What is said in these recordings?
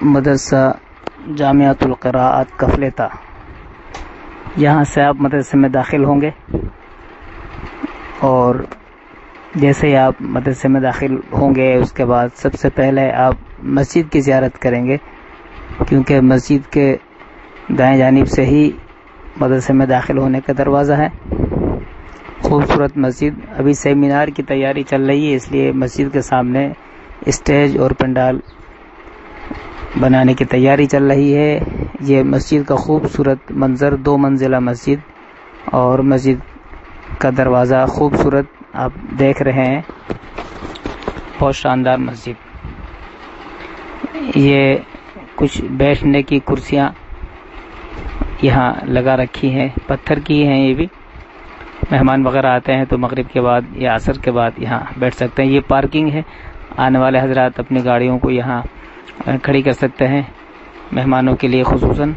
مدرسہ جامعۃ القراءات کفلیتا، یہاں سے آپ مدرسے میں داخل ہوں گے، اور جیسے ہی آپ مدرسے میں داخل ہوں گے اس کے بعد سب سے پہلے آپ مسجد کی زیارت کریں گے، کیونکہ مسجد کے دائیں جانب سے ہی مدرسے میں داخل ہونے کا دروازہ ہے۔ خوبصورت مسجد، ابھی سیمینار کی تیاری چل رہی ہے، اس لیے مسجد کے سامنے اسٹیج اور پنڈال بنانے کی تیاری چل رہی ہے۔ یہ مسجد کا خوبصورت منظر، 2 منزلہ مسجد، اور مسجد کا دروازہ خوبصورت آپ دیکھ رہے ہیں، بہت شاندار مسجد۔ یہ کچھ بیٹھنے کی کرسیاں یہاں لگا رکھی ہیں، پتھر کی ہیں، یہ بھی مہمان وغیرہ آتے ہیں تو مغرب کے بعد یا عصر کے بعد یہاں بیٹھ سکتے ہیں۔ یہ پارکنگ ہے، آنے والے حضرات اپنی گاڑیوں کو یہاں کھڑی کر سکتے ہیں مہمانوں کے لیے خصوصاً۔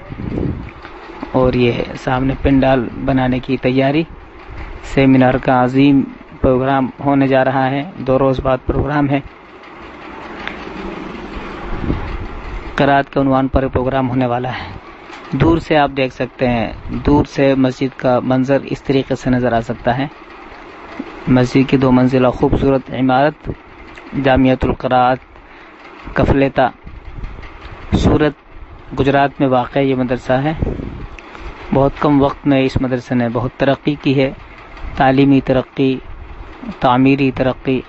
اور یہ سامنے پنڈال بنانے کی تیاری، سیمینار کا عظیم پروگرام ہونے جا رہا ہے، 2 روز بعد پروگرام ہے، قرات کے عنوان پر پروگرام ہونے والا ہے۔ دور سے آپ دیکھ سکتے ہیں، دور سے مسجد کا منظر اس طریقے سے نظر آ سکتا ہے۔ مسجد کی 2 منزلہ خوبصورت عمارت، جامعۃ القراءات کفلیتا، سورت گجرات میں واقع یہ مدرسہ ہے۔ بہت کم وقت میں اس مدرسے نے بہت ترقی کی ہے، تعلیمی ترقی، تعمیری ترقی،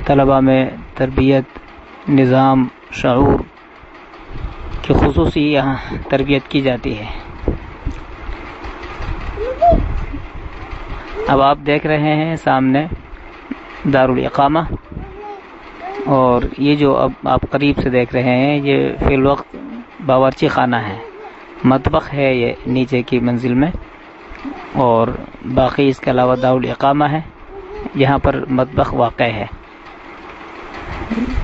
طلباء میں تربیت، نظام، شعور کی خصوصی یہاں تربیت کی جاتی ہے۔ اب آپ دیکھ رہے ہیں سامنے دارالاقامہ، اور یہ جو اب آپ قریب سے دیکھ رہے ہیں یہ فی الوقت باورچی خانہ ہے، مطبخ ہے یہ نیچے کی منزل میں، اور باقی اس کے علاوہ دارالاقامہ ہے، یہاں پر مطبخ واقع ہے،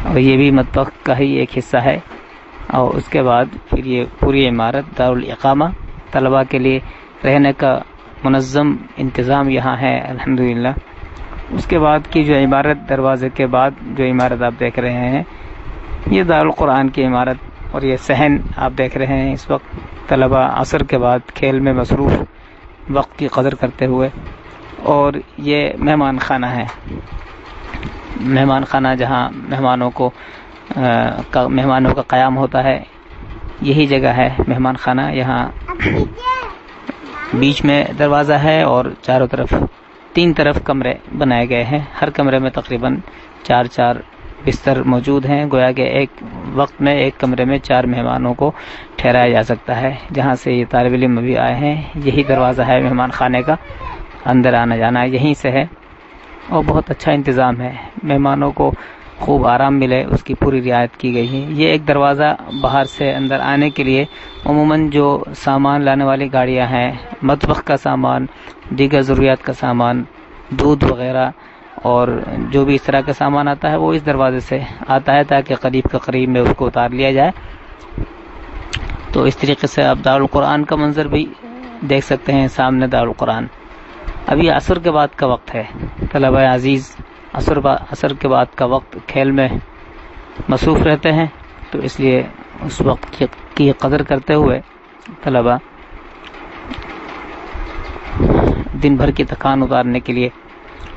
اور یہ بھی مطبخ کا ہی ایک حصہ ہے۔ اور اس کے بعد پھر یہ پوری عمارت دارالاقامہ، طلباء کے لیے رہنے کا منظم انتظام یہاں ہے الحمدللہ۔ اس کے بعد کی جو عمارت، دروازے کے بعد جو عمارت آپ دیکھ رہے ہیں یہ دارالقرآن کی عمارت، اور یہ صحن آپ دیکھ رہے ہیں اس وقت طلباء عصر کے بعد کھیل میں مصروف، وقت کی قدر کرتے ہوئے۔ اور یہ مہمان خانہ ہے، مہمان خانہ جہاں مہمانوں کا قیام ہوتا ہے، یہی جگہ ہے مہمان خانہ۔ یہاں بیچ میں دروازہ ہے اور چاروں طرف 3 طرف کمرے بنائے گئے ہیں، ہر کمرے میں تقریباً 4 بستر موجود ہیں، گویا کہ ایک وقت میں ایک کمرے میں 4 مہمانوں کو ٹھہرایا جا سکتا ہے۔ جہاں سے یہ طالب علم ابھی آئے ہیں یہی دروازہ ہے مہمان خانے کا، اندر آنا جانا یہیں سے ہے، اور بہت اچھا انتظام ہے، مہمانوں کو خوب آرام ملے اس کی پوری رعایت کی گئی ہے۔ یہ ایک دروازہ باہر سے اندر آنے کے لیے عموماً جو سامان لانے والی گاڑیاں ہیں، مطبخ کا سامان، دیگر ضروریات کا سامان، دودھ وغیرہ اور جو بھی اس طرح کا سامان آتا ہے وہ اس دروازے سے آتا ہے، تاکہ قریب کے قریب میں اس کو اتار لیا جائے۔ تو اس طریقے سے آپ دارالقرآن کا منظر بھی دیکھ سکتے ہیں، سامنے دارالقرآن۔ ابھی عصر کے بعد کا وقت ہے، طلبہ عزیز عصر کے بعد کا وقت کھیل میں مصروف رہتے ہیں، تو اس لیے اس وقت کی قدر کرتے ہوئے طلبہ دن بھر کی تھکان اتارنے کے لیے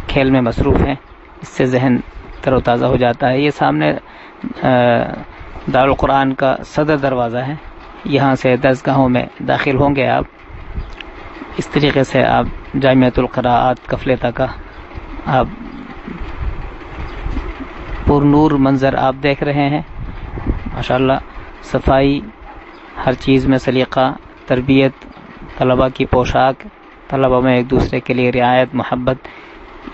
کھیل میں مصروف ہیں، اس سے ذہن تر و تازہ ہو جاتا ہے۔ یہ سامنے دارالقرآن کا صدر دروازہ ہے، یہاں سے درسگاہوں میں داخل ہوں گے آپ۔ اس طریقے سے آپ جامعۃ القراءات کفلیتا کا آپ پر نور منظر آپ دیکھ رہے ہیں۔ ماشاءاللہ صفائی، ہر چیز میں سلیقہ، تربیت، طلباء کی پوشاک، طلباء میں ایک دوسرے کے لیے رعایت، محبت،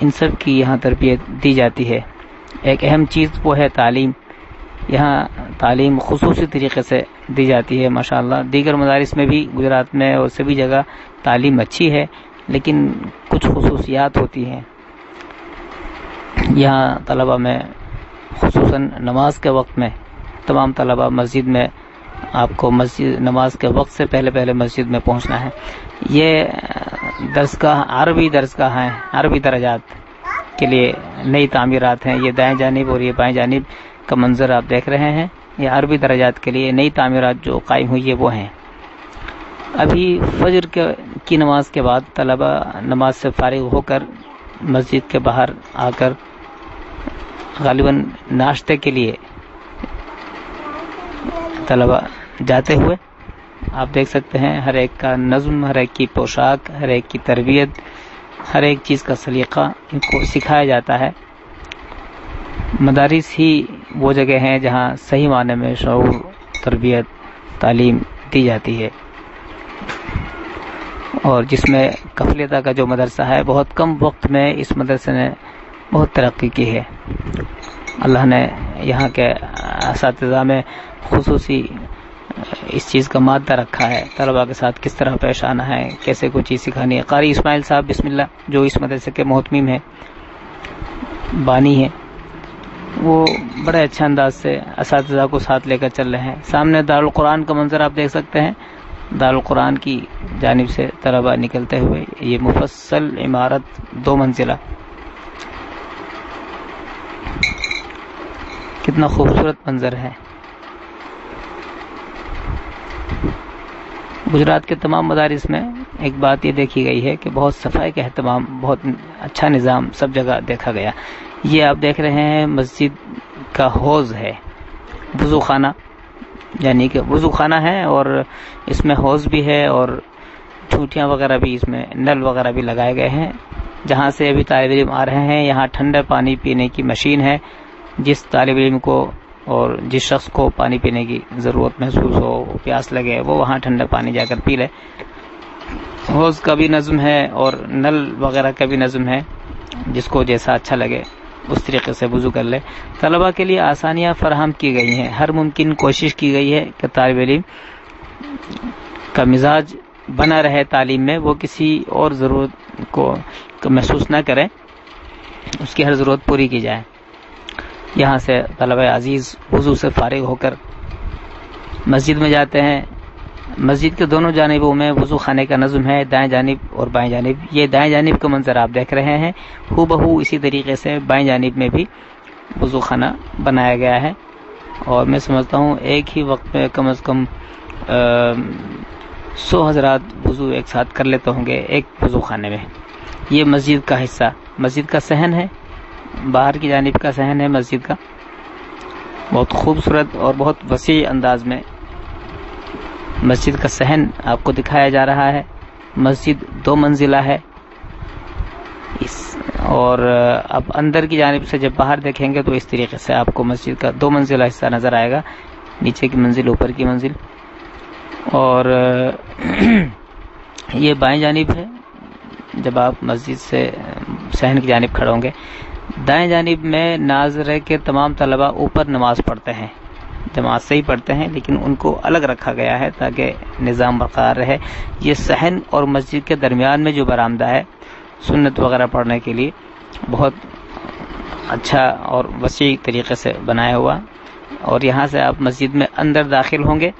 ان سب کی یہاں تربیت دی جاتی ہے۔ ایک اہم چیز وہ ہے تعلیم، یہاں تعلیم خصوصی طریقے سے دی جاتی ہے ماشاءاللہ۔ دیگر مدارس میں بھی گجرات میں اور سبھی جگہ تعلیم اچھی ہے، لیکن کچھ خصوصیات ہوتی ہیں۔ یہاں طلباء میں خصوصاً نماز کے وقت میں تمام طلباء مسجد میں، آپ کو مسجد نماز کے وقت سے پہلے مسجد میں پہنچنا ہے۔ یہ درسگاہ عربی درسگاہ ہیں، عربی درجات کے لیے نئی تعمیرات ہیں۔ یہ دائیں جانب اور یہ بائیں جانب کا منظر آپ دیکھ رہے ہیں، یا عربی درجات کے لیے نئی تعمیرات جو قائم ہوئی ہے وہ ہیں۔ ابھی فجر کی نماز کے بعد طلبہ نماز سے فارغ ہو کر مسجد کے باہر آ کر غالباً ناشتے کے لیے طلبہ جاتے ہوئے آپ دیکھ سکتے ہیں ہر ایک کا نظم، ہر ایک کی پوشاک، ہر ایک کی تربیت، ہر ایک چیز کا سلیقہ ان کو سکھایا جاتا ہے۔ مدارس ہی وہ جگہ ہیں جہاں صحیح معنی میں شعور، تربیت، تعلیم دی جاتی ہے، اور جس میں کفلیتا کا جو مدرسہ ہے بہت کم وقت میں اس مدرسے نے بہت ترقی کی ہے۔ اللہ نے یہاں کے اساتذہ میں خصوصی اس چیز کا مادہ رکھا ہے، طلباء کے ساتھ کس طرح پیش آنا ہے، کیسے کوئی چیز سکھانی ہے۔ قاری اسماعیل صاحب بسم اللہ جو اس مدرسے کے محتمم ہیں، بانی ہیں، وہ بڑے اچھے انداز سے اساتذہ کو ساتھ لے کر چل رہے ہیں۔ سامنے دارالقرآن کا منظر آپ دیکھ سکتے ہیں، دارالقرآن کی جانب سے طلباء نکلتے ہوئے، یہ مفصل عمارت 2 منزلہ، کتنا خوبصورت منظر ہے۔ گجرات کے تمام مدارس میں ایک بات یہ دیکھی گئی ہے کہ بہت صفائی کا اہتمام، بہت اچھا نظام سب جگہ دیکھا گیا۔ یہ آپ دیکھ رہے ہیں مسجد کا حوض ہے، وضو خانہ، یعنی کہ وضو خانہ ہے اور اس میں حوض بھی ہے اور ٹوٹیاں وغیرہ بھی، اس میں نل وغیرہ بھی لگائے گئے ہیں۔ جہاں سے ابھی طالب علم آ رہے ہیں یہاں ٹھنڈا پانی پینے کی مشین ہے، جس طالب علم کو اور جس شخص کو پانی پینے کی ضرورت محسوس ہو، پیاس لگے، وہ وہاں ٹھنڈا پانی جا کر پی لے۔ حوض کا بھی نظم ہے اور نل وغیرہ کا بھی نظم ہے، جس کو جیسا اچھا لگے اس طریقے سے وضو کر لے۔ طلباء کے لیے آسانیاں فراہم کی گئی ہیں، ہر ممکن کوشش کی گئی ہے کہ طالب علم کا مزاج بنا رہے تعلیم میں، وہ کسی اور ضرورت کو محسوس نہ کرے، اس کی ہر ضرورت پوری کی جائے۔ یہاں سے طلبہ عزیز وضو سے فارغ ہو کر مسجد میں جاتے ہیں۔ مسجد کے دونوں جانبوں میں وضو خانے کا نظم ہے، دائیں جانب اور بائیں جانب۔ یہ دائیں جانب کا منظر آپ دیکھ رہے ہیں، ہو بہو اسی طریقے سے بائیں جانب میں بھی وضو خانہ بنایا گیا ہے، اور میں سمجھتا ہوں ایک ہی وقت میں کم از کم 100 حضرات وضو ایک ساتھ کر لیتے ہوں گے ایک وضو خانے میں۔ یہ مسجد کا حصہ، مسجد کا صحن ہے، باہر کی جانب کا صحن ہے مسجد کا، بہت خوبصورت اور بہت وسیع انداز میں مسجد کا صحن آپ کو دکھایا جا رہا ہے۔ مسجد 2 منزلہ ہے، اور اب اندر کی جانب سے جب باہر دیکھیں گے تو اس طریقے سے آپ کو مسجد کا 2 منزلہ حصہ نظر آئے گا، نیچے کی منزل، اوپر کی منزل۔ اور یہ بائیں جانب ہے، جب آپ مسجد سے صحن کی جانب کھڑے ہوں گے۔ دائیں جانب میں ناظرہ کے تمام طلبہ اوپر نماز پڑھتے ہیں، جماعت سے ہی پڑھتے ہیں، لیکن ان کو الگ رکھا گیا ہے تاکہ نظام برقرار رہے۔ یہ صحن اور مسجد کے درمیان میں جو برآمدہ ہے سنت وغیرہ پڑھنے کے لیے بہت اچھا اور وسیع طریقے سے بنایا ہوا، اور یہاں سے آپ مسجد میں اندر داخل ہوں گے۔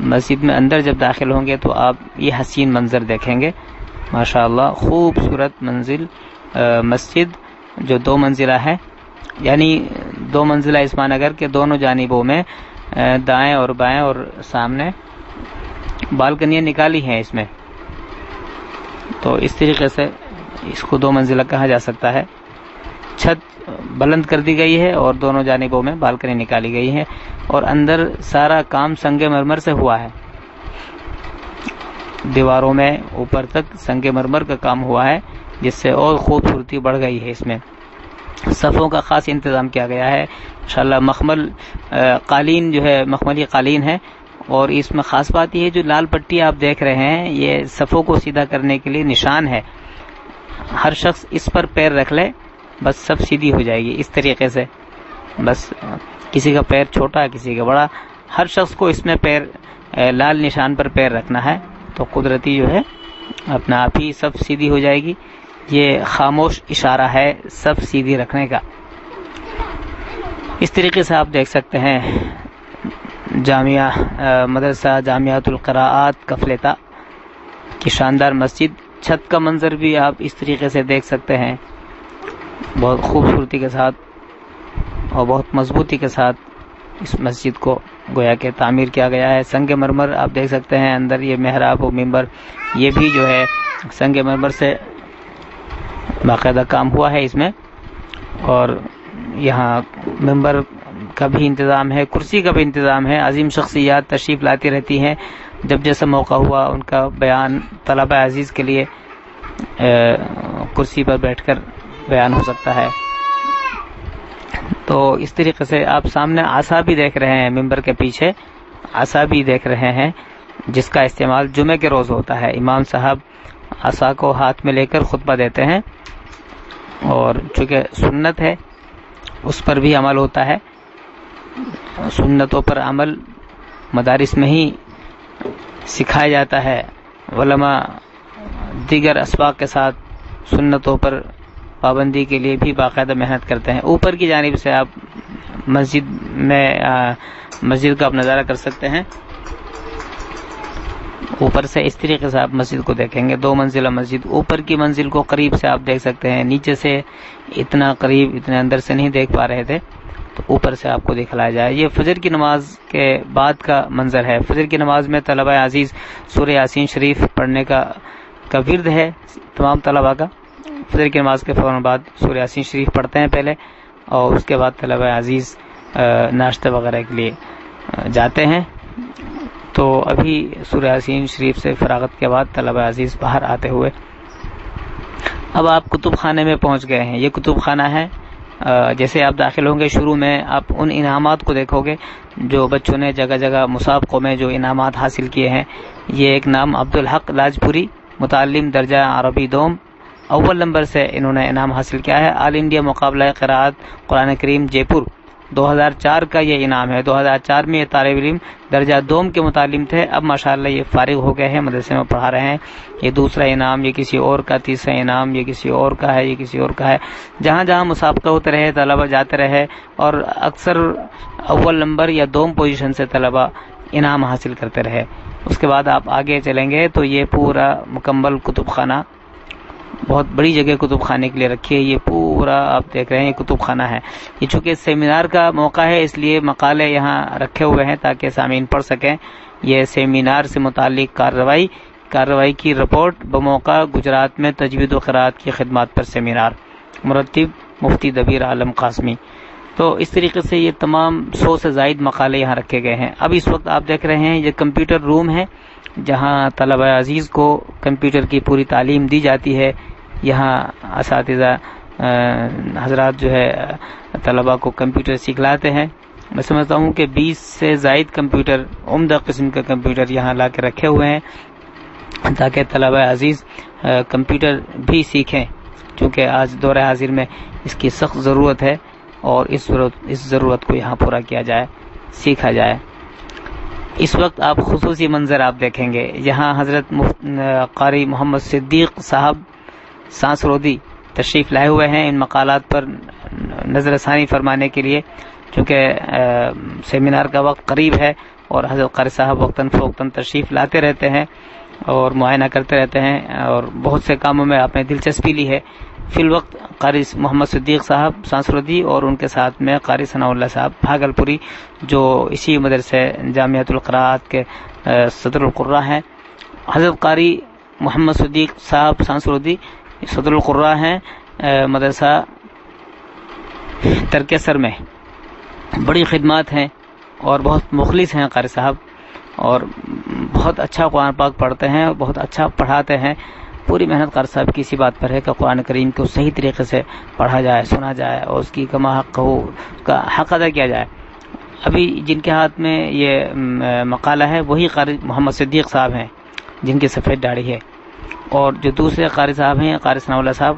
مسجد میں اندر جب داخل ہوں گے تو آپ یہ حسین منظر دیکھیں گے، ماشاءاللہ خوبصورت مسجد جو 2 منزلہ ہے، یعنی 2 منزلہ اس معنی اگر کہ دونوں جانبوں میں دائیں اور بائیں اور سامنے بالکنیاں نکالی ہیں اس میں، تو اس طریقے سے اس کو 2 منزلہ کہا جا سکتا ہے۔ چھت بلند کر دی گئی ہے اور دونوں جانبوں میں بالکنی نکالی گئی ہے، اور اندر سارا کام سنگ مرمر سے ہوا ہے، دیواروں میں اوپر تک سنگ مرمر کا کام ہوا ہے، جس سے اور خوبصورتی بڑھ گئی ہے۔ اس میں صفوں کا خاص انتظام کیا گیا ہے، انشاءاللہ مخمل قالین جو ہے مخملی قالین ہے، اور اس میں خاص بات یہ ہے جو لال پٹی آپ دیکھ رہے ہیں یہ صفوں کو سیدھا کرنے کے لیے نشان ہے، ہر شخص اس پر پیر رکھ لے بس سب سیدھی ہو جائے گی، اس طریقے سے، بس کسی کا پیر چھوٹا کسی کا بڑا، ہر شخص کو اس میں پیر لال نشان پر پیر رکھنا ہے، تو قدرتی جو ہے اپنا آپ ہی سب سیدھی ہو جائے گی۔ یہ خاموش اشارہ ہے سب سیدھی رکھنے کا۔ اس طریقے سے آپ دیکھ سکتے ہیں جامعہ مدرسہ جامعۃ القراءات کفلتا کی شاندار مسجد، چھت کا منظر بھی آپ اس طریقے سے دیکھ سکتے ہیں، بہت خوبصورتی کے ساتھ اور بہت مضبوطی کے ساتھ اس مسجد کو گویا کہ تعمیر کیا گیا ہے. سنگ مرمر آپ دیکھ سکتے ہیں اندر، یہ محراب و ممبر یہ بھی جو ہے سنگ مرمر سے باقاعدہ کام ہوا ہے اس میں. اور یہاں ممبر کا بھی انتظام ہے، کرسی کا بھی انتظام ہے. عظیم شخصیات تشریف لاتی رہتی ہیں، جب جیسا موقع ہوا ان کا بیان طلبہ عزیز کے لیے کرسی پر بیٹھ کر بیان ہو سکتا ہے. تو اس طریقے سے آپ سامنے عصا بھی دیکھ رہے ہیں، ممبر کے پیچھے عصا بھی دیکھ رہے ہیں جس کا استعمال جمعے کے روز ہوتا ہے. امام صاحب عصا کو ہاتھ میں لے کر خطبہ دیتے ہیں، اور چونکہ سنت ہے اس پر بھی عمل ہوتا ہے. سنتوں پر عمل مدارس میں ہی سکھایا جاتا ہے. علماء دیگر اسباق کے ساتھ سنتوں پر پابندی کے لیے بھی باقاعدہ محنت کرتے ہیں. اوپر کی جانب سے آپ مسجد کا آپ نظارہ کر سکتے ہیں. اوپر سے اس طریقے سے آپ مسجد کو دیکھیں گے، 2 منزلہ مسجد. اوپر کی منزل کو قریب سے آپ دیکھ سکتے ہیں، نیچے سے اتنا قریب اتنے اندر سے نہیں دیکھ پا رہے تھے، تو اوپر سے آپ کو دکھلایا جائے. یہ فجر کی نماز کے بعد کا منظر ہے. فجر کی نماز میں طلبہ عزیز سورہ یاسین شریف پڑھنے کا ورد ہے تمام طلبہ کا. فجر کی نماز کے فوراً بعد سورہ یاسین شریف پڑھتے ہیں پہلے، اور اس کے بعد طلبہ عزیز ناشتہ وغیرہ کے لیے جاتے ہیں. تو ابھی سورہ یاسین شریف سے فراغت کے بعد طلبہ عزیز باہر آتے ہوئے اب آپ کتب خانے میں پہنچ گئے ہیں. یہ کتب خانہ ہے. جیسے آپ داخل ہوں گے شروع میں آپ ان انعامات کو دیکھو گے جو بچوں نے جگہ جگہ مسابقوں میں جو انعامات حاصل کیے ہیں. یہ ایک نام عبدالحق لاجپوری، متعلم درجہ عربی دوم، اول نمبر سے انہوں نے انعام حاصل کیا ہے. آل انڈیا مقابلہ قراءت قرآن کریم جے پور 2004 کا یہ انعام ہے. 2004 میں یہ طالب علم درجہ دوم کے متعلم تھے، اب ماشاءاللہ یہ فارغ ہو گئے ہیں، مدرسے میں پڑھا رہے ہیں. یہ دوسرا انعام یہ کسی اور کا، تیسرا انعام یہ کسی اور کا ہے، یہ کسی اور کا ہے. جہاں جہاں مسابقہ ہوتے رہے طلبہ جاتے رہے، اور اکثر اول نمبر یا دوم پوزیشن سے طلبہ انعام حاصل کرتے رہے. اس کے بعد آپ آگے چلیں گے تو یہ پورا مکمل کتب خانہ، بہت بڑی جگہ کتب خانے کے لیے رکھی ہے. یہ پورا آپ دیکھ رہے ہیں یہ کتب خانہ ہے. یہ چونکہ سیمینار کا موقع ہے اس لیے مقالے یہاں رکھے ہوئے ہیں تاکہ سامعین پڑھ سکیں. یہ سیمینار سے متعلق کارروائی کی رپورٹ بموقع گجرات میں تجوید و قراءت کی خدمات پر سیمینار، مرتب مفتی دبیر عالم قاسمی. تو اس طریقے سے یہ تمام 100 سے زائد مقالے یہاں رکھے گئے ہیں. اب اس وقت آپ دیکھ رہے ہیں یہ کمپیوٹر روم ہے جہاں طلبہ عزیز کو کمپیوٹر کی پوری تعلیم دی جاتی ہے. یہاں اساتذہ حضرات جو ہے طلبہ کو کمپیوٹر سکھلاتے ہیں. میں سمجھتا ہوں کہ 20 سے زائد کمپیوٹر، عمدہ قسم کے کمپیوٹر یہاں لا کے رکھے ہوئے ہیں تاکہ طلبہ عزیز کمپیوٹر بھی سیکھیں، چونکہ آج دور حاضر میں اس کی سخت ضرورت ہے، اور اس ضرورت کو یہاں پورا کیا جائے، سیکھا جائے. اس وقت آپ خصوصی منظر آپ دیکھیں گے. یہاں حضرت قاری محمد صدیق صاحب سانسرودی تشریف لائے ہوئے ہیں ان مقالات پر نظر ثانی فرمانے کے لیے، چونکہ سیمینار کا وقت قریب ہے اور حضرت قاری صاحب وقتاً فوقتاً تشریف لاتے رہتے ہیں اور معائنہ کرتے رہتے ہیں، اور بہت سے کاموں میں آپ نے دلچسپی لی ہے. فی الوقت قاری محمد صدیق صاحب سانسرودی اور ان کے ساتھ میں قاری ثناء اللہ صاحب بھاگل پوری جو اسی مدرسے جامعۃ القراءات کے صدر القراء ہیں. حضرت قاری محمد صدیق صاحب سانسرودی صدر القراء ہیں مدرسہ ترکیسر میں. بڑی خدمات ہیں اور بہت مخلص ہیں قاری صاحب، اور بہت اچھا قرآن پاک پڑھتے ہیں، بہت اچھا پڑھاتے ہیں. پوری محنت قاری صاحب کی اسی بات پر ہے کہ قرآن کریم کو صحیح طریقے سے پڑھا جائے، سنا جائے، اور اس کی کما حق ہو کا حق ادا کیا جائے. ابھی جن کے ہاتھ میں یہ مقالہ ہے وہی قاری محمد صدیق صاحب ہیں جن کی سفید داڑھی ہے، اور جو دوسرے قاری صاحب ہیں قاری ثناء اللہ صاحب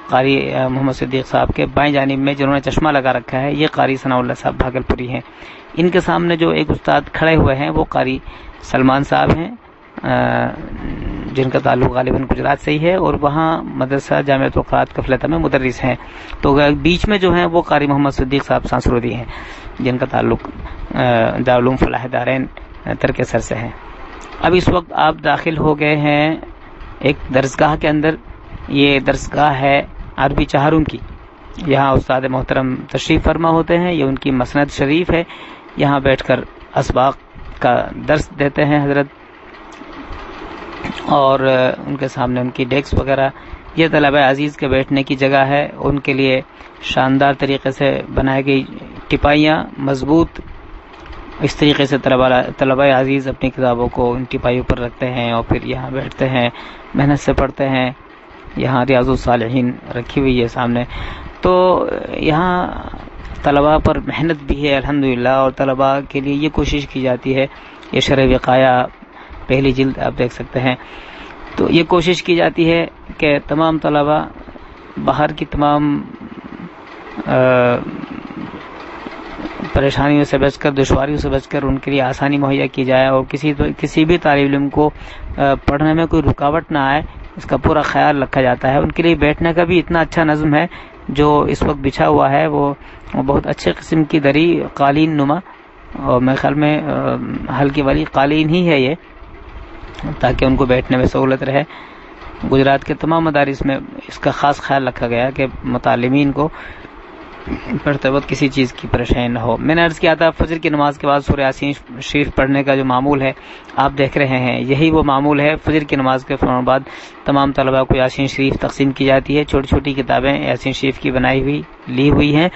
قاری محمد صدیق صاحب کے بائیں جانب میں جنہوں نے چشمہ لگا رکھا ہے یہ قاری ثناء اللہ صاحب بھاگل پوری ہیں. ان کے سامنے جو ایک استاد کھڑے ہوئے ہیں وہ قاری سلمان صاحب ہیں جن کا تعلق غالباً گجرات سے ہی ہے، اور وہاں مدرسہ جامعۃ القراءات کفلتہ میں مدرس ہیں. تو بیچ میں جو ہیں وہ قاری محمد صدیق صاحب سانسرودی ہیں جن کا تعلق دارالعلوم فلاح دارین ترکیسر سے ہے. اب اس وقت آپ داخل ہو گئے ہیں ایک درسگاہ کے اندر. یہ درسگاہ ہے عربی چہارم کی. یہاں استاد محترم تشریف فرما ہوتے ہیں، یہ ان کی مسند شریف ہے. یہاں بیٹھ کر اسباق کا درس دیتے ہیں حضرت، اور ان کے سامنے ان کی ڈیسک وغیرہ، یہ طلبہ عزیز کے بیٹھنے کی جگہ ہے۔ ان کے لیے شاندار طریقے سے بنائی گئی ٹپائیاں مضبوط، اس طریقے سے طلبہ عزیز اپنی کتابوں کو ان ٹپائیوں پر رکھتے ہیں اور پھر یہاں بیٹھتے ہیں، محنت سے پڑھتے ہیں۔ یہاں ریاض الصالحین رکھی ہوئی ہے سامنے، تو یہاں طلباء پر محنت بھی ہے الحمدللہ، اور طلباء کے لیے یہ کوشش کی جاتی ہے، یہ شرح وقایہ پہلی جلد آپ دیکھ سکتے ہیں، تو یہ کوشش کی جاتی ہے کہ تمام طلباء باہر کی تمام پریشانیوں سے بچ کر، دشواریوں سے بچ کر ان کے لیے آسانی مہیا کی جائے، اور کسی بھی طالب علم کو پڑھنے میں کوئی رکاوٹ نہ آئے، اس کا پورا خیال رکھا جاتا ہے۔ ان کے لیے بیٹھنے کا بھی اتنا اچھا نظم ہے، جو اس وقت بچھا ہوا ہے وہ بہت اچھے قسم کی دری قالین نما، اور میرے خیال میں ہلکی والی قالین ہی ہے یہ، تاکہ ان کو بیٹھنے میں سہولت رہے۔ گجرات کے تمام مدارس میں اس کا خاص خیال رکھا گیا کہ متعلمین کو پڑھتے وقت کسی چیز کی پریشانی نہ ہو۔ میں نے عرض کیا تھا فجر کی نماز کے بعد سورہ یاسین شریف پڑھنے کا جو معمول ہے آپ دیکھ رہے ہیں، یہی وہ معمول ہے۔ فجر کی نماز کے فوراً بعد تمام طلباء کو یاسین شریف تقسیم کی جاتی ہے، چھوٹی چھوٹی کتابیں یاسین شریف کی بنائی ہوئی لی ہوئی ہیں،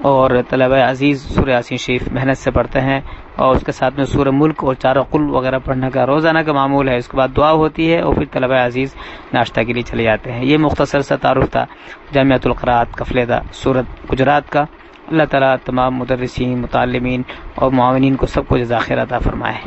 اور طلبہ عزیز سورہ یاسین شریف محنت سے پڑھتے ہیں، اور اس کے ساتھ میں سورہ ملک اور چارہ قل وغیرہ پڑھنے کا روزانہ کا معمول ہے۔ اس کے بعد دعا ہوتی ہے، اور پھر طلبہ عزیز ناشتہ کے لیے چلے جاتے ہیں۔ یہ مختصر سا تعارف تھا جامعۃ القراءات کفلیدہ سورت گجرات کا۔ اللہ تعالیٰ تمام مدرسین، متعلمین اور معاونین کو سب کو جزائے خیر عطا فرمائے۔